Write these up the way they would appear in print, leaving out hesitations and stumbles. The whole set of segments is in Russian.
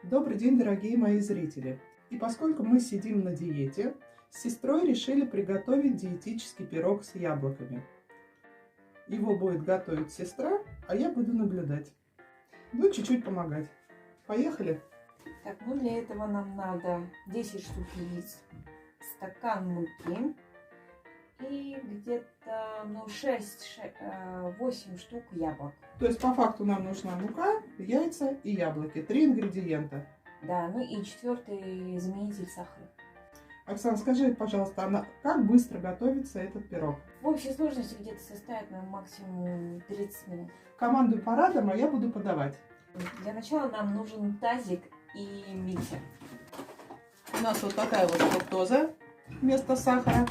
Добрый день, дорогие мои зрители! И поскольку мы сидим на диете, с сестрой решили приготовить диетический пирог с яблоками. Его будет готовить сестра, а я буду наблюдать. Буду чуть-чуть помогать. Поехали! Так, ну для этого нам надо 10 штук яиц, стакан муки и где-то 6-8 штук яблок. То есть по факту нам нужна мука, яйца и яблоки. 3 ингредиента. Да, ну и 4-й заменитель сахара. Оксана, скажи, пожалуйста, как быстро готовится этот пирог? В общей сложности где-то составит максимум 30 минут. Командуй парадом, а я буду подавать. Для начала нам нужен тазик и миксер. У нас вот такая вот фруктоза вместо сахара.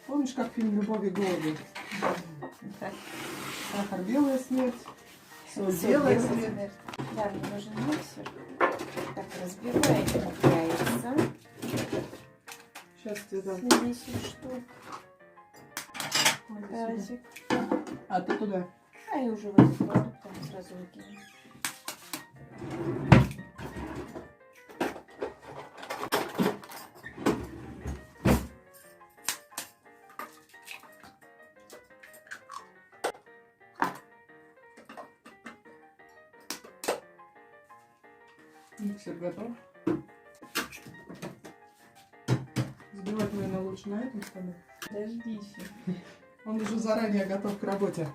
Помнишь, как фильм «Любовь и голуби»? Сахар — белая смерть, соль — белая смерть. Да, мне нужен миксер. Так, разбиваем яйца. Сейчас тебе дам. 10 штук. Тазик. А ты туда? А я уже в этот продукт там сразу выкину. Миксер готов. Сбивать, наверное, лучше на этом столе. Подождите. Он уже заранее готов к работе.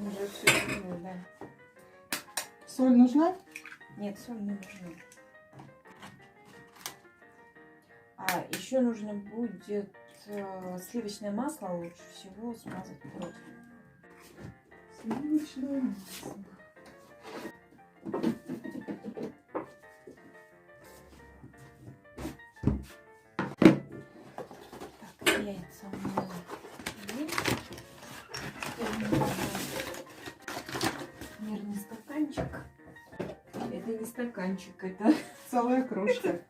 Уже все было, да. Соль нужна? Нет, соль не нужна. А еще нужно будет сливочное масло, лучше всего смазать противень. Сливочное масло. Так, яйца у меня есть. Мерный стаканчик. Это не стаканчик, это Целая кружка.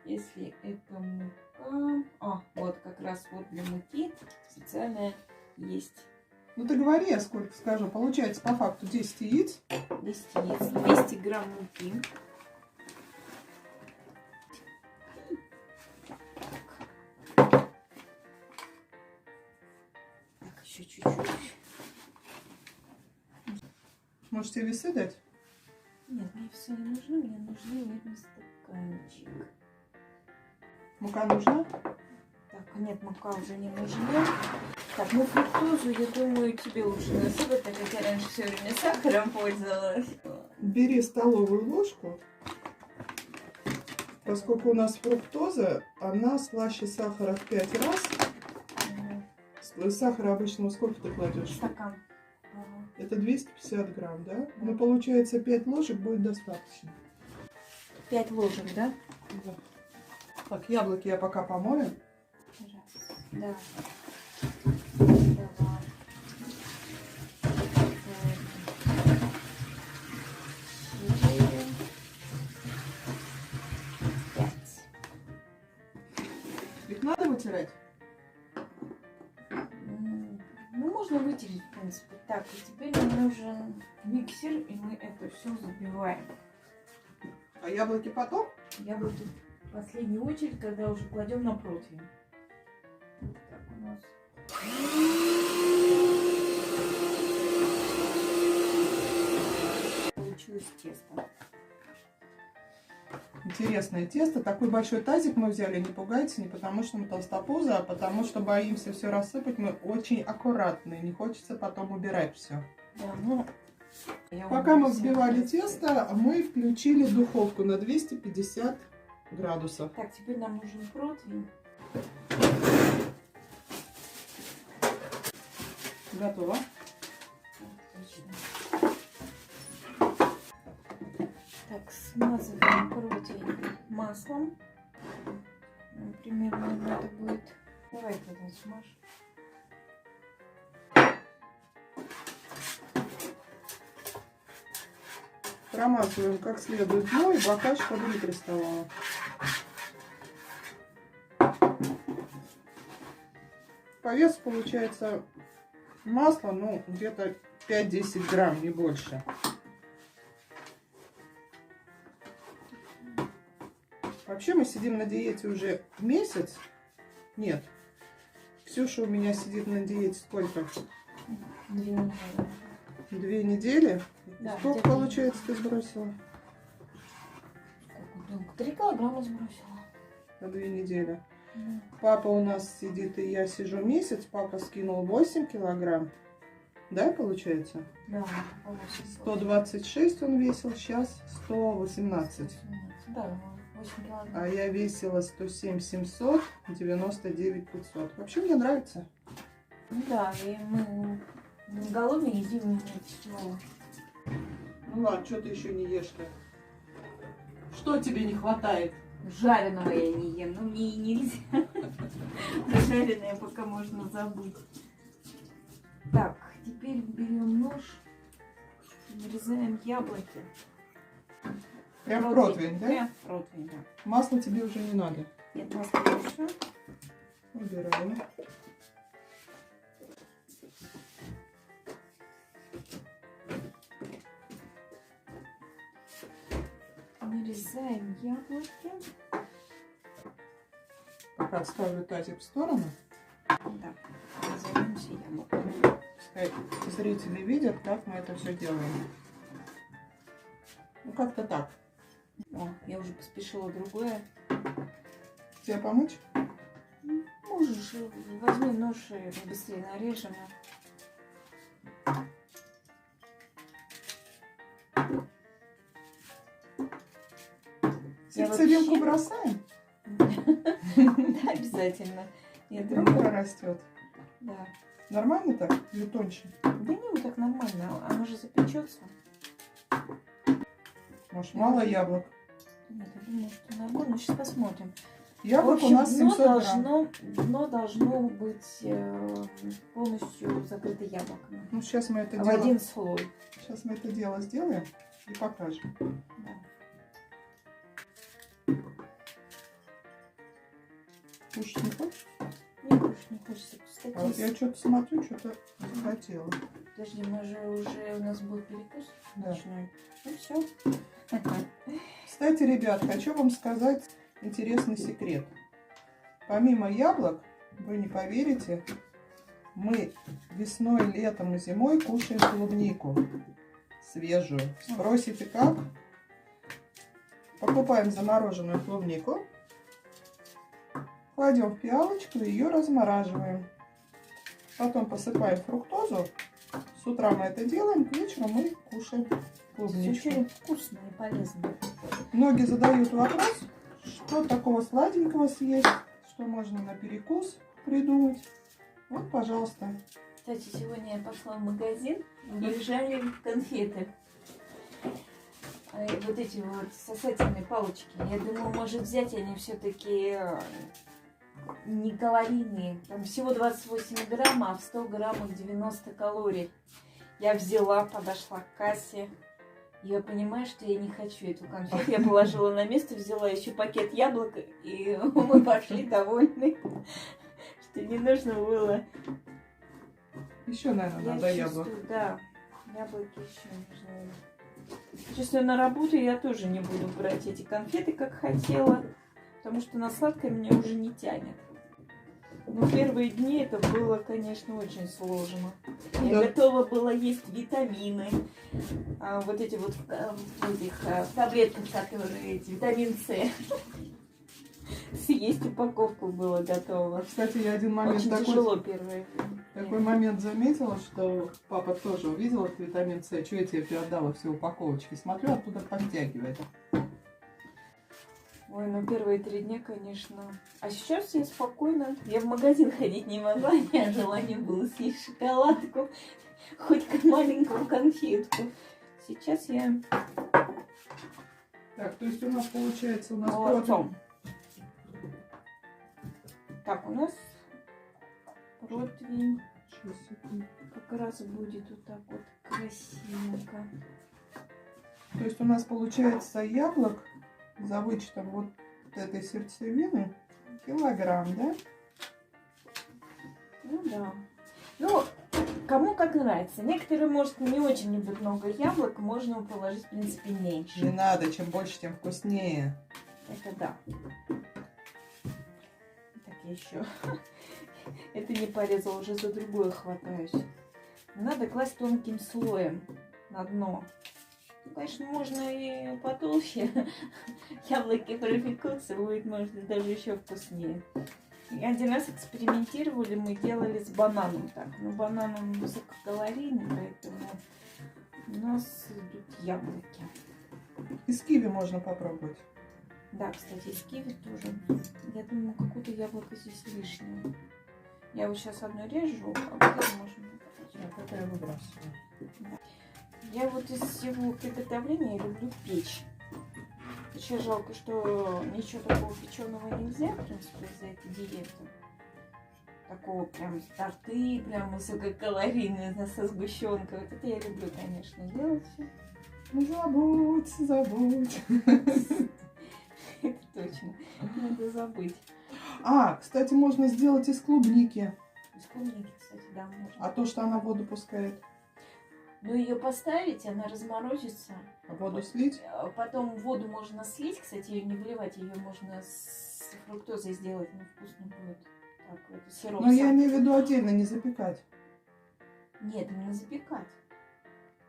если это мука. А, вот как раз вот для муки специальная есть. Ну ты говори, я сколько скажу. Получается по факту 10 яиц. 10 яиц, 200 грамм муки. Так, еще чуть-чуть. Может тебе весы дать? Нет, мне все не нужно, мне нужны мерный стаканчик. Мука нужна? Так, нет, мука уже не нужна. Так, ну фруктозу, я думаю, тебе лучше насыпать, так как я раньше все время сахаром пользовалась. Бери столовую ложку. Поскольку у нас фруктоза, она слаще сахара в 5 раз. Сахара обычного сколько ты кладешь? Стакан. Это 250 грамм, да? Ну, получается, 5 ложек будет достаточно. 5 ложек, да? Да. Так, яблоки я пока помою. Раз, да. Два. Четыре. 5. Их надо вытирать? Ну, можно вытереть, в принципе. Так, и теперь нам нужен миксер, и мы это все забиваем. А яблоки потом? Яблоки в последнюю очередь, когда уже кладем на противень. Так, у нас... Получилось тесто. Интересное тесто. Такой большой тазик мы взяли, не пугайтесь, не потому что мы толстопузы, а потому что боимся все рассыпать. Мы очень аккуратные, не хочется потом убирать все. Да, ну, Пока мы взбивали тесто, мы включили духовку на 250 градусов. Так, теперь нам нужен противень. Готово. Отлично. Так, смазываем противень маслом. Примерно надо будет. Давай тогда смажь. Промазываем как следует дно и бока, чтобы не приставало. По весу получается масло, ну, где-то 5-10 грамм, не больше. Вообще мы сидим на диете уже месяц. Нет. Ксюша у меня сидит на диете сколько? 2 недели. 2 недели? Да, Сколько, получается, ты сбросила? Сколько? 3 килограмма сбросила. На 2 недели. Папа у нас сидит, и я сижу месяц. Папа скинул 8 килограмм. Да, получается? Да, 126 он весил, сейчас 118. Да, 8 килограмм. А я весила 107 700, 99 500. Вообще мне нравится. Ну да, и мы голодные едим все. Ну ладно, что ты еще не ешь-то? Что тебе не хватает? Жареного я не ем, но мне и нельзя. Жареное пока можно забыть. Так, теперь берем нож, нарезаем яблоки. Прям противень, да? Прям противень, да. Масло тебе уже не надо. Нет, масло еще. Убираем. Нарезаем яблоки. Пока отставлю тазик в сторону. Да, займемся яблоками. Пускай зрители видят, как мы это все делаем. Ну, как-то так. О, я уже поспешила другое. Тебе помочь? Можешь, возьми нож и быстрее нарежем. Сердцевинку вообще- бросаем? Да, обязательно. Я Вдруг думаю, прорастет. да. Нормально так или тоньше? Да не, вот так нормально. Оно же запечется. Может, мало яблок? Нет, я думаю, что нормально. Сейчас посмотрим. Яблок В у общем, нас 700 грамм. дно должно быть полностью закрыто яблоками. Ну, сейчас мы это В дело... один слой. Сейчас мы это дело сделаем и покажем. Да. Кушать не хочешь? Не кушать не хочется. Кстати, А вот я что-то смотрю, что-то захотела. подожди, мы же уже у нас будет перекус. Да. Ночной. Ну все. Кстати, ребят, хочу вам сказать интересный секрет. Помимо яблок, вы не поверите, мы весной, летом и зимой кушаем клубнику свежую. Спросите, как? Покупаем замороженную клубнику, кладем в пиалочку и ее размораживаем. Потом посыпаем фруктозу. С утра мы это делаем, к вечеру мы кушаем клубничку. Очень вкусно и полезно. Многие задают вопрос, что такого сладенького съесть, что можно на перекус придумать. Вот, пожалуйста. Кстати, сегодня я пошла в магазин, лежали конфеты. И вот эти вот сосательные палочки. Я думаю, может взять, они все-таки не калорийные. Там всего 28 грамм, а в 100 граммах 90 калорий. Я взяла, подошла к кассе. Я понимаю, что я не хочу эту конфету. Я положила на место, взяла еще пакет яблок, и мы пошли довольны, что не нужно было. Еще, наверное, надо яблок. Да, яблоки еще нужны. Честно, на работу я тоже не буду брать эти конфеты, как хотела, потому что на сладкое меня уже не тянет. Но первые дни это было, конечно, очень сложно. Я готова была есть витамины, вот эти вот в этих таблетках, которые эти, витамин С. Съесть упаковку было готово. Кстати, я один момент Очень тяжело первое время. такой момент заметила, что папа тоже увидел этот витамин С. Что я тебе передала все упаковочки? Смотрю, оттуда подтягивает. Ой, ну первые 3 дня, конечно. А сейчас я спокойно. Я в магазин ходить не могла. У меня желание было съесть шоколадку. Хоть как маленькую конфетку. Сейчас я Так, то есть у нас получается молодцом. Так, у нас противень 6 секунд. как раз будет вот так вот красивенько. То есть у нас получается яблок за вычетом вот этой сердцевины килограмм, да? Ну да. Ну, кому как нравится. Некоторые, может, не очень любят много яблок, можно положить, в принципе, меньше. Не надо, чем больше, тем вкуснее. Это да. Так, я еще это не порезала, уже за другое хватаюсь. Надо класть тонким слоем на дно. Ну, конечно, можно и потолще. Яблоки пропекутся, будет, может, даже еще вкуснее. И один раз экспериментировали, мы делали с бананом так. Но банан он высококалорийный, поэтому у нас идут яблоки. Из киви можно попробовать. Да, кстати, из киви тоже. Я думаю, какое-то яблоко здесь лишнее. Я вот сейчас одно режу, а вот это можно попробовать. Так, это я выбрасываю. Да. Я вот из всего приготовления люблю печь. Еще жалко, что ничего такого печеного нельзя, в принципе, из-за этой диеты. Такого прям торты, прям высококалорийные, со сгущенкой. Вот это я люблю, конечно, делать все. Забудь, забудь. Это точно. Надо забыть. А, кстати, можно сделать из клубники. Из клубники, кстати, да, можно. А то, что она воду пускает. Ну, ее поставить, она разморозится. А воду слить? Потом воду можно слить, кстати, ее не выливать, ее можно с фруктозой сделать, она вкусно будет. Так, это сироп. Но я имею в виду отдельно, не запекать Нет, именно запекать.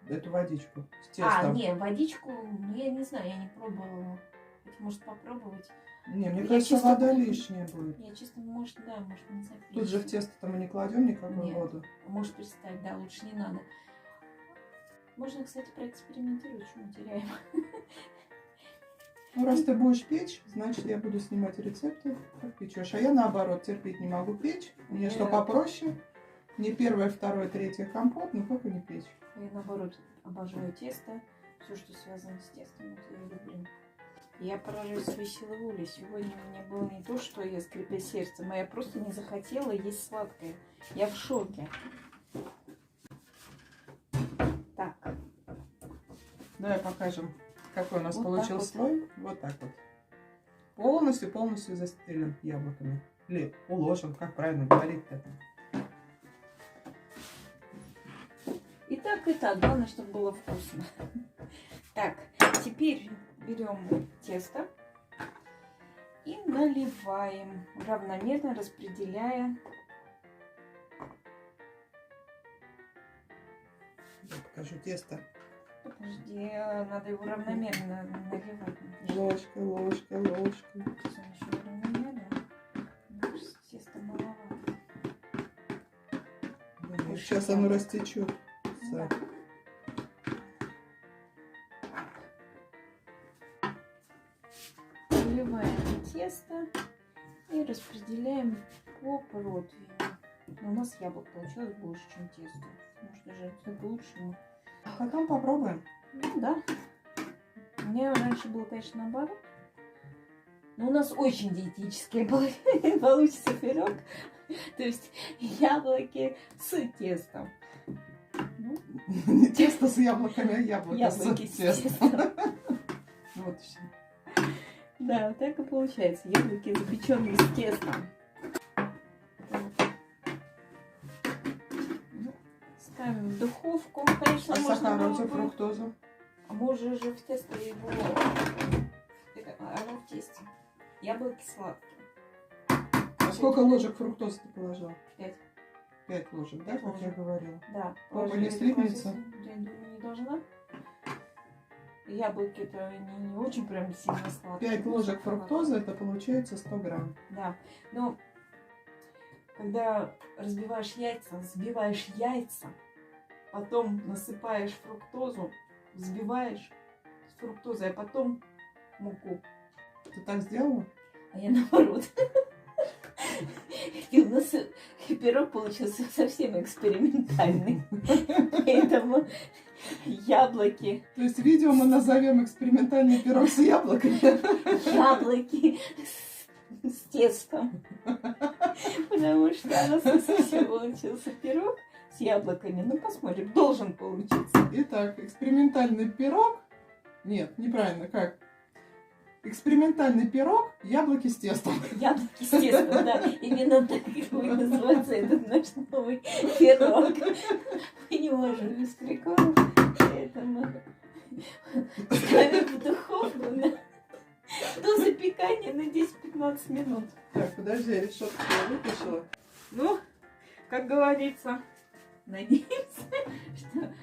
эту водичку с А, тестом. не, водичку, ну, я не знаю, я не пробовала. Хоть, может, попробовать. Не, мне Я кажется, чисто вода помню. лишняя будет. Я чисто, может, да, может, не запечь. Тут же в тесто-то мы не кладем никакую Нет. воду. Можешь представить, да, лучше не надо. Можно, кстати, проэкспериментировать, что мы теряем. Ну, раз ты будешь печь, значит, я буду снимать рецепты, как печешь. А я, наоборот, терпеть не могу печь. Мне что попроще. Не первое, второе, третье компот, но только не печь. Я, наоборот, обожаю тесто. Все, что связано с тестом, это я люблю. Я поражаюсь своей силой воли. Сегодня у меня было не то, что я скрипя сердцем, а я просто не захотела есть сладкое. Я в шоке. Так. Давай покажем, какой у нас Вот получился так вот. слой. Вот так вот. Полностью застелен яблоками. Или уложен, как правильно говорить-то. И так, главное, чтобы было вкусно. Так, теперь берем тесто и наливаем, равномерно распределяя. Я покажу тесто. Подожди, надо его равномерно наливать. Ложкой, ложкой, ложкой. Еще равномерно. Мне кажется, теста маловато. Да, сейчас оно растечет. Да. Наливаем тесто и распределяем по противню. Но у нас яблок получилось больше, чем тесто. Может, даже это лучше. А потом попробуем. Ну да. У меня раньше было, конечно, наоборот. Но у нас очень диетический получится пирог. То есть яблоки с тестом. Ну, Не тесто с яблоками, а яблоки с с тестом. тестом. Вот и всё. Да, так и получается. Яблоки, запеченные с тестом. Ставим в духовку. Конечно, А можно сахарозу, было бы... фруктозу? А можно же в тесто его... Оно в тесте. Яблоки сладкие. А сколько ложек фруктозы ты положила? 5. 5 ложек, да, 5 как я ложек. говорила? Да. Папа Положили не слипнется? Я думаю, не должна. Яблоки-то не очень прям сильно сладкие. 5 ложек фруктозы, это получается 100 грамм. Да. Но когда разбиваешь яйца, взбиваешь яйца, потом насыпаешь фруктозу, взбиваешь с фруктозой, а потом муку. Ты так сделала? А я наоборот. И у нас пирог получился совсем экспериментальный. Поэтому яблоки. То есть видео мы назовем экспериментальный пирог с яблоками. Яблоки с тестом. Потому что у нас все получился пирог с яблоками. Ну, посмотрим, должен получиться. Итак, экспериментальный пирог. Нет, неправильно, как? Экспериментальный пирог, яблоки с тестом. Яблоки, естественно, да. Именно так и будет называться этот наш новый пирог. Мы не можем без приколов, поэтому ставим в духовку до запекания на 10-15 минут. Так, подожди, я решетку вытащила. Ну, как говорится, надеемся, что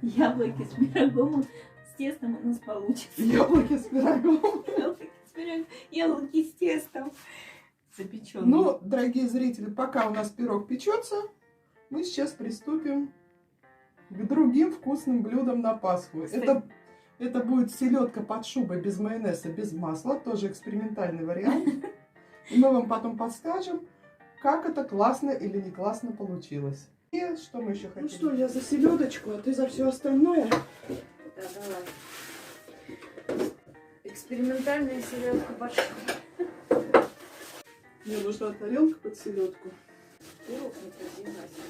яблоки с пирогом, с тестом у нас получится. Яблоки с пирогом. Яблоки с пирогом, яблоки с тестом запеченные. Ну, дорогие зрители, пока у нас пирог печется, мы сейчас приступим к другим вкусным блюдам на Пасху. Это будет селедка под шубой без майонеза, без масла. Тоже экспериментальный вариант. И мы вам потом подскажем, как это классно или не классно получилось. И что мы еще хотим? Ну что, я за селедочку, а ты за все остальное. Да, давай. Экспериментальная селедка под шубой. Мне нужна тарелка под селедку. Пирог не подвигайся.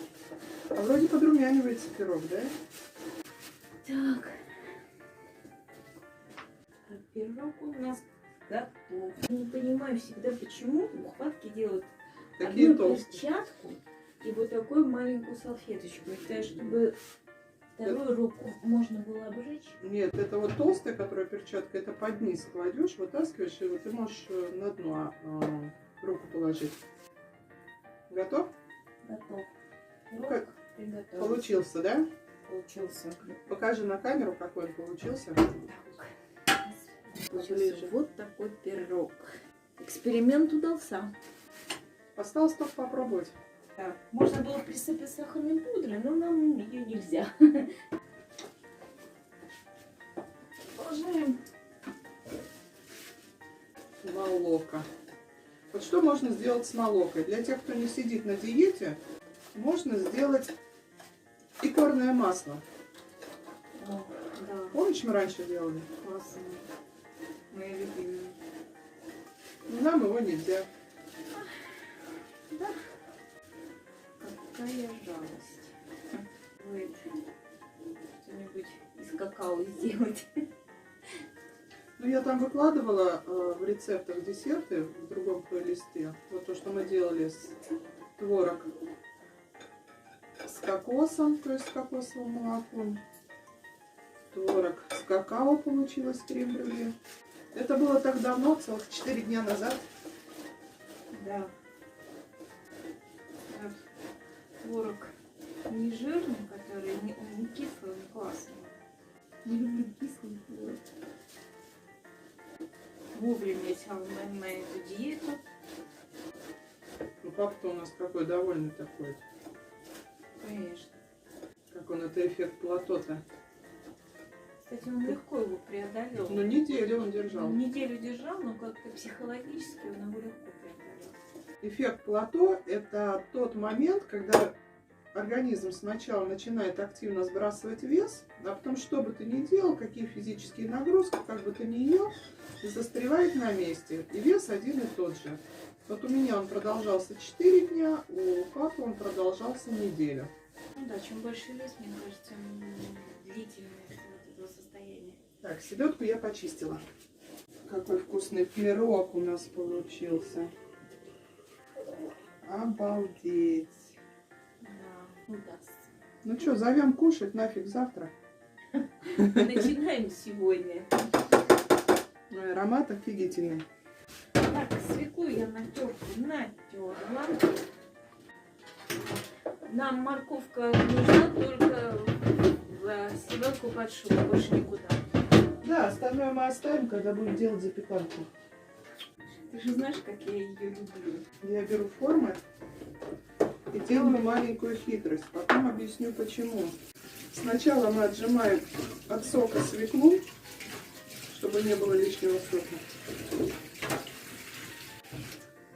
А вроде подрумянивается пирог, да? Так. А пирог у нас готов. Не понимаю всегда, почему ухватки делают Такие одну толстые. перчатку и вот такую маленькую салфеточку. Это чтобы вторую руку можно было обжечь. Нет, это вот толстая, которая перчатка, это под низ кладешь, вытаскиваешь, и вот ты можешь на дно руку положить. Готов? Готов. Ну, как? Приготовился. Получился, да? Получился. Покажи на камеру, какой он получился. Получился вот такой пирог. Эксперимент удался. Осталось только попробовать. Да. Можно было присыпать сахарной пудрой, но нам ее нельзя. Продолжаем. Молоко. Вот что можно сделать с молокой? Для тех, кто не сидит на диете, можно сделать икорное масло. О, да, Помнишь, мы раньше делали? классно. Моя любимая. Но нам его нельзя. Да. Какая жалость. Будет что-нибудь из какао сделать. Ну, я там выкладывала в рецептах десерты в другом плейлисте. Вот то, что мы делали с творог с кокосом, то есть с кокосовым молоком. Творог с какао получилось, крем-брюле. Это было так давно, целых 4 дня назад. Да. Вот. Творог не жирный, который не кислый, он классный. Не люблю кислый творог. Вовремя я села на эту диету. Ну, папа-то у нас какой довольный такой. Конечно. Как он, это эффект плато-то. Кстати, он легко его преодолел. Ну, неделю он держал. Неделю держал, но как-то психологически он его легко преодолел. Эффект плато – это тот момент, когда организм сначала начинает активно сбрасывать вес, а потом, что бы ты ни делал, какие физические нагрузки, как бы ты ни ел, застревает на месте. И вес один и тот же. Вот у меня он продолжался 4 дня, у папы он продолжался неделю. Ну да, чем больше вес, мне кажется, длительность вот этого состояния. Так, селедку я почистила. Какой вкусный пирог у нас получился. Обалдеть. Да, удастся. Ну что, зовем кушать нафиг завтра. Начинаем сегодня. Ну, аромат офигительный. Так, свеклу я на терку натерла. Нам морковка нужна только в селедку под шубу, больше никуда. Да, остальное мы оставим, когда будем делать запеканку. Ты же знаешь, как я ее люблю. Я беру формы и делаю маленькую хитрость. Потом объясню почему. Сначала мы отжимаем от сока свеклу, чтобы не было лишнего сока.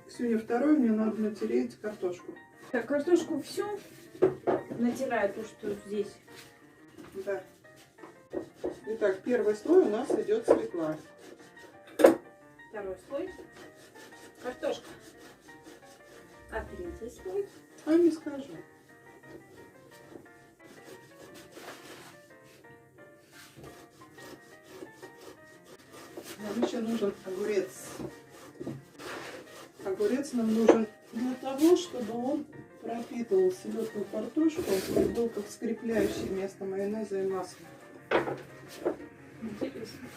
Ксюня, второй мне надо натереть картошку. Так, картошку всю натираю то, что здесь. Да. Итак, первый слой у нас идет свекла. Второй слой. Картошка. Капель. третий слой. А не скажу. Нам еще нужен огурец. Огурец нам нужен для того, чтобы он пропитывал селедку и картошку и был как скрепляющий вместо майонеза и масла. Интересно.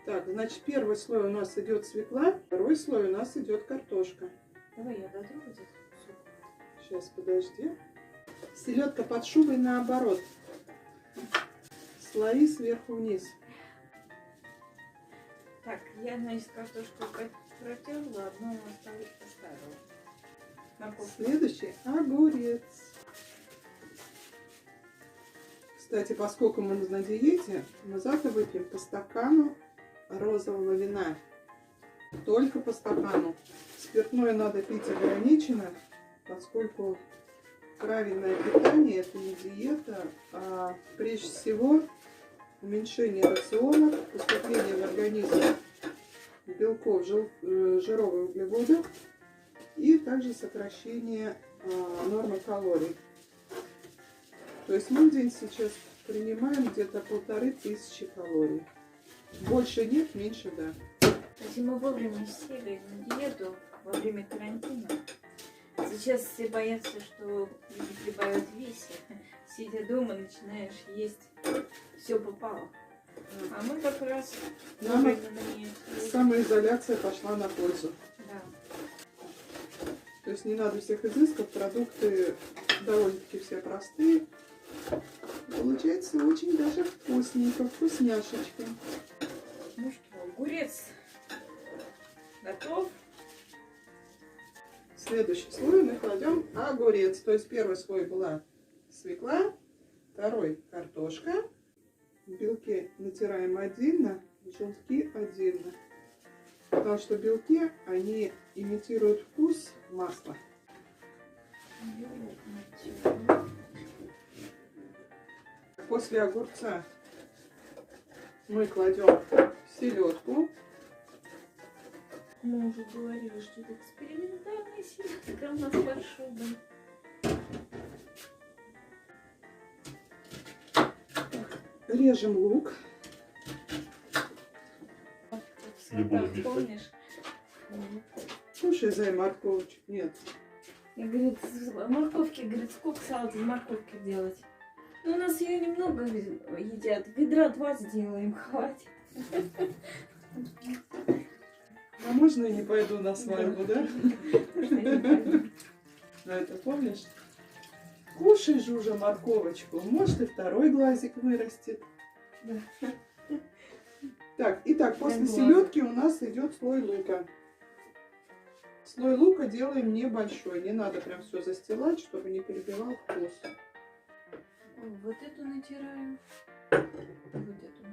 Так, значит, первый слой у нас идет свекла, второй слой у нас идет картошка. Давай я дотру вот этот кусок. Сейчас, подожди. Селедка под шубой наоборот. Слои сверху вниз. Так, я, значит, картошку протерла, одну оставила. Морковку. Следующий огурец. Кстати, поскольку мы на диете, мы завтра выпьем по стакану розового вина. Только по стакану. Спиртное надо пить ограниченно, поскольку правильное питание — это не диета, а прежде всего уменьшение рациона, поступление в организм белков, жиров и углеводов и также сокращение нормы калорий. То есть мы в день сейчас принимаем где-то 1500 калорий. Больше нет, меньше да. Кстати, мы вовремя сели на диету во время карантина. Сейчас все боятся, что люди прибавят в весе. Сидя дома, начинаешь есть, все попало. А мы как раз Нам вовремя на нее сели. самоизоляция пошла на пользу. Да. То есть не надо всех изысков, продукты довольно-таки все простые. Получается очень даже вкусненько, вкусняшечка. Ну что, огурец готов. Следующий слой мы кладем огурец. То есть первый слой была свекла, второй картошка. Белки натираем отдельно, желтки отдельно. Потому что белки, они имитируют вкус масла. После огурца мы кладем селедку. Мы уже говорили, что это экспериментальная селедка у нас большой. Режем лук. Помнишь? Слушай, Зай, морковочек нет. Я, говорит, морковки, говорит, сколько салат из морковки делать? Ну, у нас ее немного едят. Ведра 2 сделаем, хватит. А можно я не пойду на свадьбу, да? А это помнишь? Кушай же уже морковочку. Может, и второй глазик вырастет. Да. Так, итак, после Глазик. селедки у нас идет слой лука. Слой лука делаем небольшой. Не надо прям все застилать, чтобы не перебивал вкус. Вот эту натираем. Вот эту.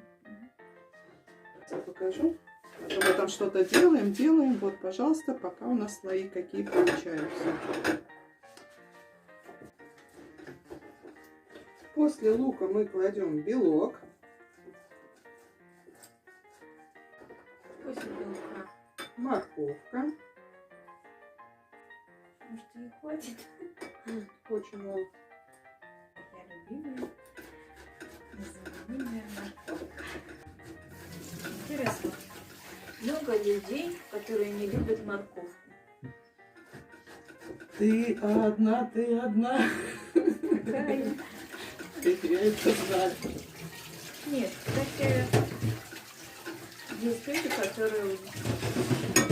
Я покажу. А то мы там что-то делаем. Вот, пожалуйста, пока у нас слои какие получаются. После лука мы кладем белок. После белка. Морковка. Может, ей хватит? Очень мало. Я любимая. Незаменимая морковка. Интересно. Много людей, которые не любят морковку. Ты одна. Какая? Я это знаю. Нет, кстати, есть люди, которые...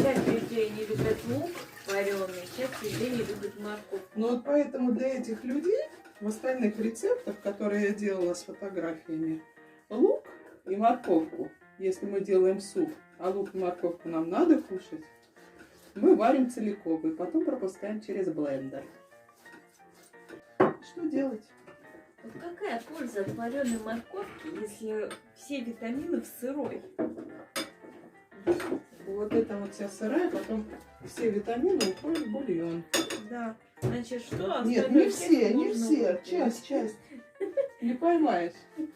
Часть людей не любят лук вареный, часть людей не любят морковку. Ну вот поэтому для этих людей в остальных рецептах, которые я делала с фотографиями, лук и морковку, если мы делаем суп, а лук и морковку нам надо кушать, мы варим целиком и потом пропускаем через блендер. Что делать? Вот какая польза от вареной морковки, если все витамины в сырой? Вот это вот вся сырая, потом все витамины уходят в бульон. Да. Значит, что? Нет, не Остальное все, не можно все. выкинуть. Часть. Не поймаешь. Ой,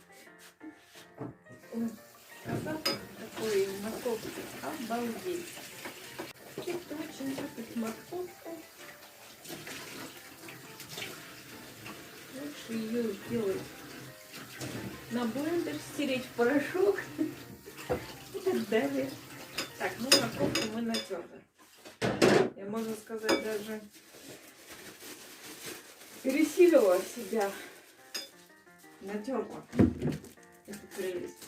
а как такой морковки? Обалдеть. Те, кто очень любит морковку, сделать на блендер, стереть в порошок и так далее. Так, ну морковку мы натерли. Я, можно сказать, даже пересилила себя. Натерла эту прелесть.